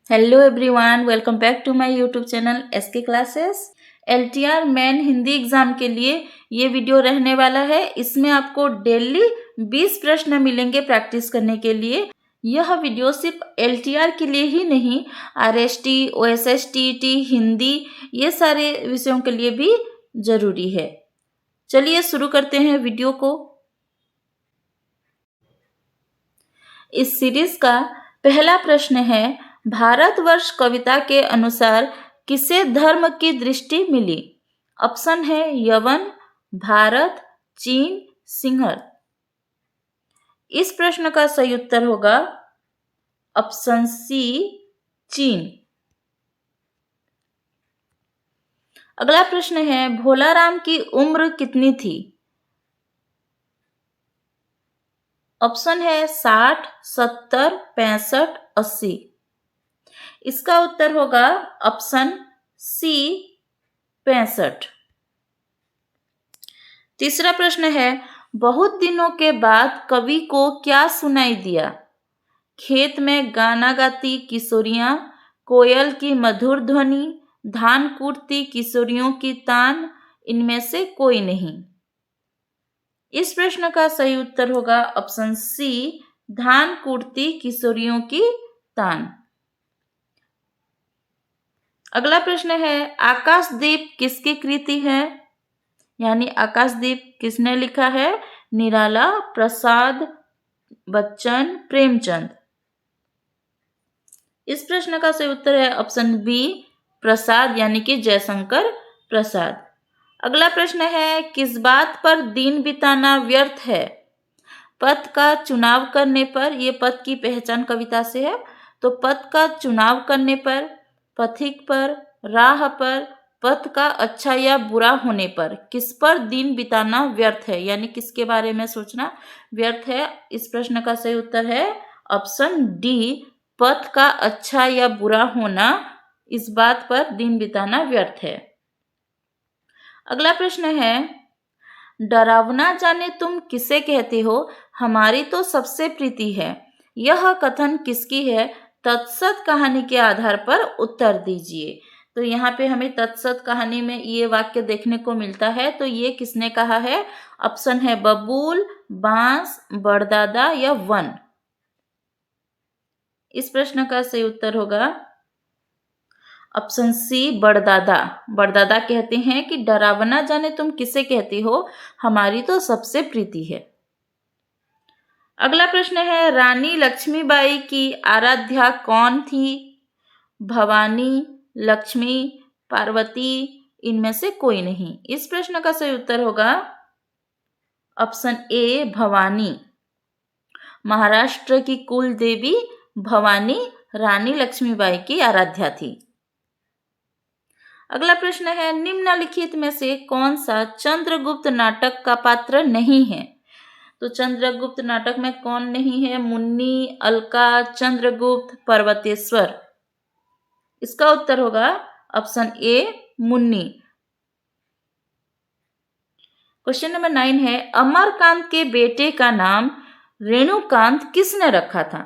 Hello everyone, welcome back to my YouTube channel SK classes. LTR main Hindi exam के लिए ये video रहने वाला है। इसमें आपको डेली 20 प्रश्न मिलेंगे प्रैक्टिस करने के लिए। यह वीडियो सिर्फ एलटीआर के लिए ही नहीं, आरएसटी, ओएसएसटी, हिंदी, ये सारे विषयों के लिए भी जरूरी है। चलिए शुरू करते हैं वीडियो को। इस सीरीज का पहला प्रश्न है, भारतवर्ष कविता के अनुसार किसे धर्म की दृष्टि मिली? ऑप्शन है यवन, भारत, चीन, सिंहल। इस प्रश्न का सही उत्तर होगा ऑप्शन सी, चीन। अगला प्रश्न है, भोलाराम की उम्र कितनी थी? ऑप्शन है 60, 70, 65, 80। इसका उत्तर होगा ऑप्शन सी, 65। तीसरा प्रश्न है, बहुत दिनों के बाद कवि को क्या सुनाई दिया? खेत में गाना गाती किशोरियां, कोयल की मधुर ध्वनि, धान कूटती किशोरियों की तान, इनमें से कोई नहीं। इस प्रश्न का सही उत्तर होगा ऑप्शन सी, धान कूटती किशोरियों की तान। अगला प्रश्न है, आकाशदीप किसकी कृति है? यानी आकाशदीप किसने लिखा है? निराला, प्रसाद, बच्चन, प्रेमचंद। इस प्रश्न का सही उत्तर है ऑप्शन बी, प्रसाद, यानी कि जयशंकर प्रसाद। अगला प्रश्न है, किस बात पर दिन बिताना व्यर्थ है? पथ का चुनाव करने पर, यह पथ की पहचान कविता से है, तो पथ का चुनाव करने पर, पथिक पर, राह पर, पथ का अच्छा या बुरा होने पर, किस पर दिन बिताना व्यर्थ है? यानी किसके बारे में सोचना व्यर्थ है? इस प्रश्न का सही उत्तर है ऑप्शन डी, पथ का अच्छा या बुरा होना, इस बात पर दिन बिताना व्यर्थ है। अगला प्रश्न है, डरावना जाने तुम किसे कहते हो, हमारी तो सबसे प्रीति है, यह कथन किसकी है? तत्सत कहानी के आधार पर उत्तर दीजिए। तो यहाँ पे हमें तत्सत कहानी में ये वाक्य देखने को मिलता है, तो ये किसने कहा है? ऑप्शन है बबूल, बांस, बड़दादा या वन। इस प्रश्न का सही उत्तर होगा ऑप्शन सी, बड़दादा। बड़दादा कहते हैं कि डरावना जाने तुम किसे कहते हो, हमारी तो सबसे प्रीति है। अगला प्रश्न है, रानी लक्ष्मीबाई की आराध्या कौन थी? भवानी, लक्ष्मी, पार्वती, इनमें से कोई नहीं। इस प्रश्न का सही उत्तर होगा ऑप्शन ए, भवानी। महाराष्ट्र की कुल देवी भवानी रानी लक्ष्मीबाई की आराध्या थी। अगला प्रश्न है, निम्नलिखित में से कौन सा चंद्रगुप्त नाटक का पात्र नहीं है? तो चंद्रगुप्त नाटक में कौन नहीं है? मुन्नी, अलका, चंद्रगुप्त, पर्वतेश्वर। इसका उत्तर होगा option A, Munni. Question number 9 है, अमरकांत के बेटे का नाम रेणुकांत किसने रखा था?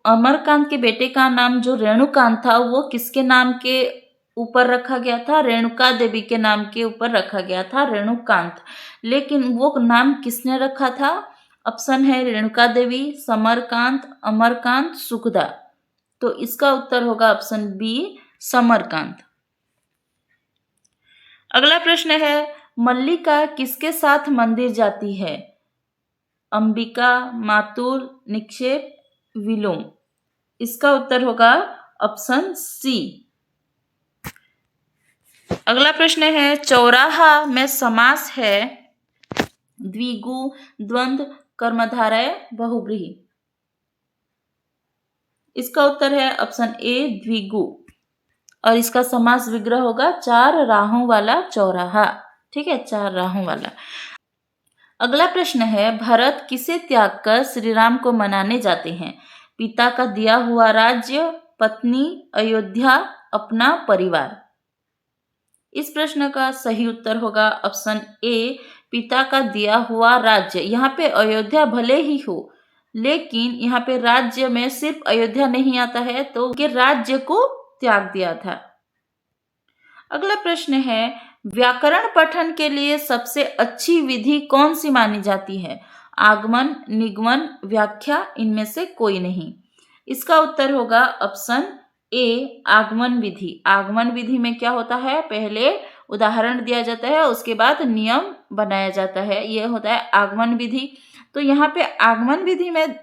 अमरकांत के बेटे का नाम जो रेणुकांत था, वो किसके नाम के ऊपर रखा गया था? रेणुका देवी के नाम के ऊपर रखा गया था रेणुकांत। लेकिन वो नाम किसने रखा था? ऑप्शन है रेणुका देवी, समरकांत, अमरकांत, सुखदा। तो इसका उत्तर होगा ऑप्शन बी, समरकांत। अगला प्रश्न है, मल्लिका किसके साथ मंदिर जाती है? अंबिका, मातुल, निक्षेप, विलोम। इसका उत्तर होगा ऑप्शन सी। अगला प्रश्न है, चौराहा में समास है द्विगु, द्वंद्व, कर्मधारय, बहुव्रीहि। इसका उत्तर है ऑप्शन ए, द्विगु, और इसका समास विग्रह होगा चार राहों वाला चौराहा। ठीक है, चार राहों वाला। अगला प्रश्न है, भरत किसे त्याग कर श्री राम को मनाने जाते हैं? पिता का दिया हुआ राज्य, पत्नी, अयोध्या, अपना परिवार। इस प्रश्न का सही उत्तर होगा ऑप्शन ए, पिता का दिया हुआ राज्य। यहाँ पे अयोध्या भले ही हो, लेकिन यहाँ पे राज्य में सिर्फ अयोध्या नहीं आता है, तो ये राज्य को त्याग दिया था। अगला प्रश्न है, व्याकरण पठन के लिए सबसे अच्छी विधि कौन सी मानी जाती है? आगमन, निगमन, व्याख्या, इनमें से कोई नहीं। इसका उत्तर होगा ऑप्शन ए, आगमन विधि। आगमन विधि में क्या होता है, पहले उदाहरण दिया जाता है, उसके बाद नियम बनाया जाता है, यह होता है आगमन विधि। तो यहाँ पे आगमन विधि में,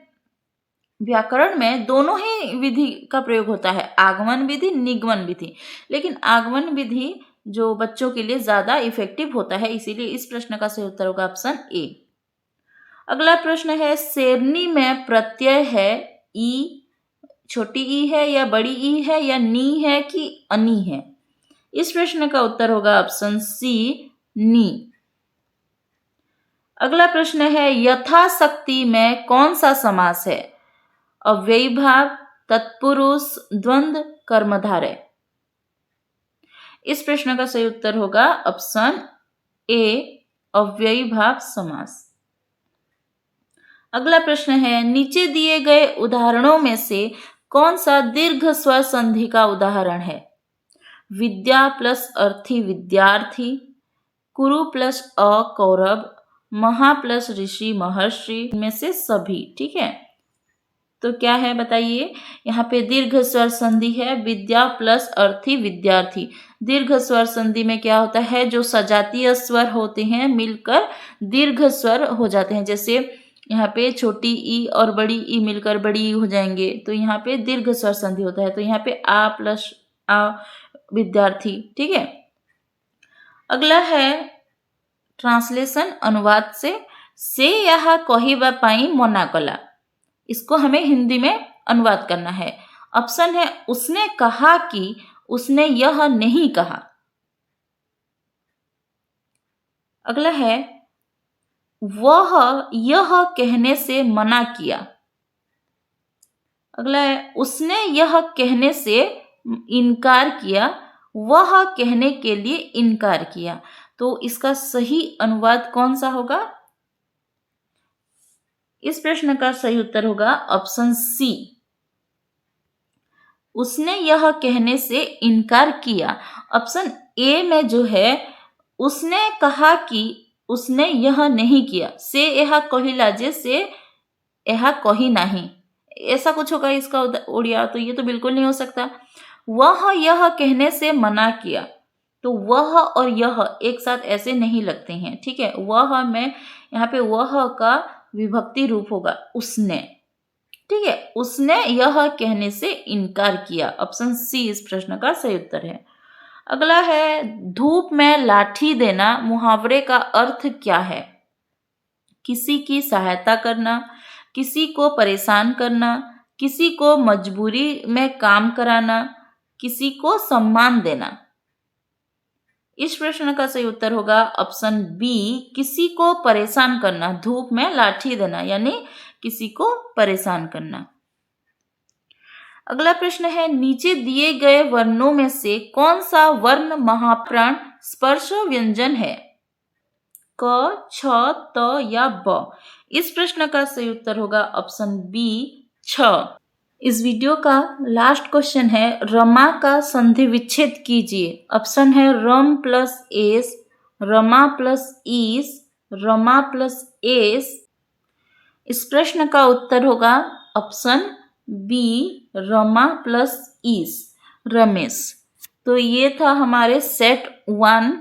व्याकरण में दोनों ही विधि का प्रयोग होता है, आगमन विधि, निगमन विधि। लेकिन आगमन विधि जो बच्चों के लिए ज्यादा इफेक्टिव होता है, इसीलिए इस प्रश्न का सही उत्तर होगा ऑप्शन ए। अगला प्रश्न है, शेरनी में प्रत्यय है ई, छोटी ई है या बड़ी ई है या नी है कि अनी है? इस प्रश्न का उत्तर होगा ऑप्शन सी, नी। अगला प्रश्न है, यथाशक्ति में कौन सा समास है? अव्ययी भाव, तत्पुरुष, द्वंद्व, कर्मधारय। इस प्रश्न का सही उत्तर होगा ऑप्शन ए, अव्ययी भाव समास। अगला प्रश्न है, नीचे दिए गए उदाहरणों में से कौन सा दीर्घ स्वर संधि का उदाहरण है? विद्या प्लस अर्थी विद्यार्थी, कुरु प्लस अ कौरव, महा प्लस ऋषि महर्षि, में से सभी। ठीक है, तो क्या है बताइए? यहाँ पे दीर्घ स्वर संधि है, विद्या प्लस अर्थी विद्यार्थी। दीर्घ स्वर संधि में क्या होता है, जो सजातीय स्वर होते हैं मिलकर दीर्घ स्वर हो जाते हैं। जैसे यहाँ पे छोटी ई और बड़ी ई मिलकर बड़ी ई हो जाएंगे, तो यहाँ पे दीर्घ स्वर संधि होता है। तो यहाँ पे आ प्लस आ विद्यार्थी। ठीक है, अगला है ट्रांसलेशन, अनुवाद से यह कहिबा पाई मना कला। इसको हमें हिंदी में अनुवाद करना है। ऑप्शन है, उसने कहा कि उसने यह नहीं कहा। अगला है, वह यह कहने से मना किया। अगला है, उसने यह कहने से इनकार किया, वह कहने के लिए इनकार किया। तो इसका सही अनुवाद कौन सा होगा? इस प्रश्न का सही उत्तर होगा ऑप्शन सी, उसने यह कहने से इनकार किया। ऑप्शन ए में जो है, उसने कहा कि उसने यह नहीं किया, से यह कहिला जे से यह कही नहीं, ऐसा कुछ होगा इसका उड़िया। तो ये तो बिल्कुल नहीं हो सकता। वह यह कहने से मना किया, तो वह और यह एक साथ ऐसे नहीं लगते हैं। ठीक है, वह में यहाँ पे वह का विभक्ति रूप होगा उसने। ठीक है, उसने यह कहने से इनकार किया। ऑप्शन सी इस प्रश्न का सही उत्तर है। अगला है, धूप में लाठी देना मुहावरे का अर्थ क्या है? किसी की सहायता करना, किसी को परेशान करना, किसी को मजबूरी में काम कराना, किसी को सम्मान देना। इस प्रश्न का सही उत्तर होगा ऑप्शन बी, किसी को परेशान करना। धूप में लाठी देना यानी किसी को परेशान करना। अगला प्रश्न है, नीचे दिए गए वर्णों में से कौन सा वर्ण महाप्राण स्पर्श व्यंजन है? क, छ, त या ब? इस प्रश्न का सही उत्तर होगा ऑप्शन बी, छ। इस वीडियो का लास्ट क्वेश्चन है, रमा का संधि विच्छेद कीजिए। ऑप्शन है रम प्लस एस, रमा प्लस ईस, रमा प्लस एस। इस प्रश्न का उत्तर होगा ऑप्शन बी, रमा प्लस ईस, रमेश। तो ये था हमारे set 1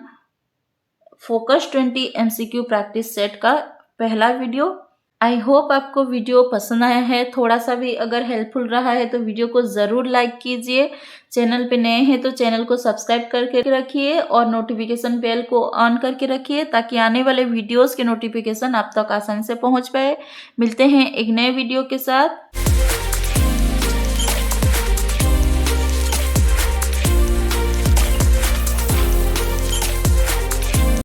focus 20 MCQ practice set का पहला वीडियो। आई होप आपको वीडियो पसंद आया है। थोड़ा सा भी अगर हेल्पफुल रहा है तो वीडियो को ज़रूर लाइक कीजिए। चैनल पे नए हैं तो चैनल को सब्सक्राइब करके रखिए और नोटिफिकेशन बेल को ऑन करके रखिए ताकि आने वाले वीडियोस के नोटिफिकेशन आप तक आसानी से पहुंच पाए। मिलते हैं एक नए वीडियो के साथ।